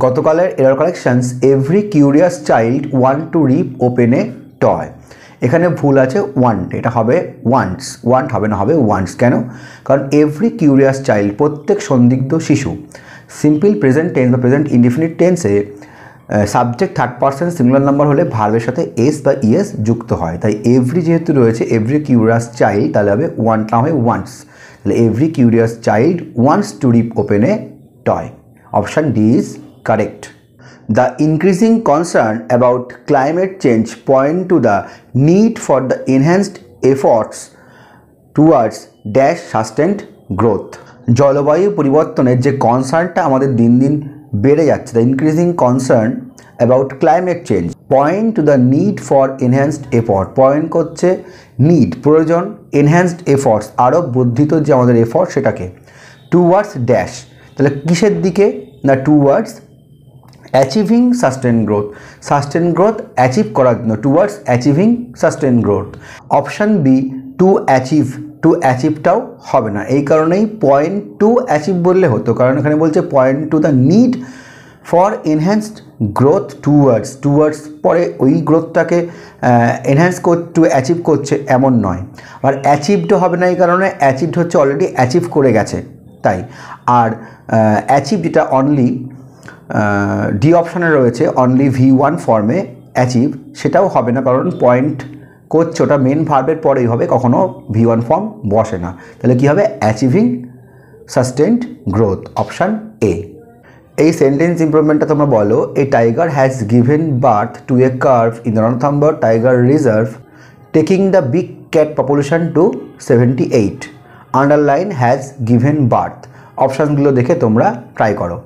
গতকালের error collections every curious child want to rip open a toy, এখানে ভুল আছে ওয়ান্ট, এটা হবে ওয়ান্টস, ওয়ান্ট হবে না, হবে ওয়ান্টস। কেন? কারণ এভরি কিউরিয়াস চাইল্ড প্রত্যেক সন্দিগ্ধ শিশু সিম্পল প্রেজেন্ট টেন্স বা প্রেজেন্ট ইনডিফিনিট টেন্সে subject third person singular number হলে ভার্বের সাথে এস বা ইএস যুক্ত হয়। তাই এভরি যেহেতু রয়েছে এভরি কিউরিয়াস চাইল্ড তাহলে হবে ওয়ান্ট না হয় ওয়ান্টস। তাহলে every curious child wants to rip open a toy. Option D is correct. The increasing concern about climate change point to the need for the enhanced efforts towards dash sustained growth. জলবায়ু পরিবর্তনের যে কনসার্নটা আমাদের দিন দিন বেড়ে যাচ্ছে, the increasing concern about climate change point to the need for enhanced effort, point করছে need প্রয়োজন, এনহ্যান্সড এফর্টস আরও বর্ধিত যে আমাদের এফর্ট সেটাকে, টুয়ার্ডস ড্যাশ, তাহলে কিসের দিকে না towards achieving sustain growth, sustain growth achieve করার জন্য, towards achieving sustain growth. Option B to achieve, to অ্যাচিভটাও হবে না, এই কারণেই পয়েন্ট টু অ্যাচিভ বললে হতো, কারণ এখানে বলছে point to the need for enhanced growth towards, towards পরে ওই গ্রোথটাকে এনহ্যান্স টু অ্যাচিভ করছে এমন নয়। আর অ্যাচিভড হবে না এই কারণে অ্যাচিভড হচ্ছে অলরেডি অ্যাচিভ করে গেছে তাই। আর অ্যাচিভ যেটা অনলি ডি অপশানে রয়েছে অনলি V1 ফর্মে অ্যাচিভ, সেটাও হবে না কারণ পয়েন্ট করছে ওটা মেন ভার্বের পরেই হবে, কখনো V1 ফর্ম বসে না। তাহলে কি হবে? Achieving sustained growth, option A. এই সেন্টেন্স ইমপ্রুভমেন্টটা তোমরা বলো, a tiger has given birth to a curve in the Ranthambore tiger reserve taking the big cat population to 78, underline has given birth. অপশানগুলো দেখে তোমরা ট্রাই করো।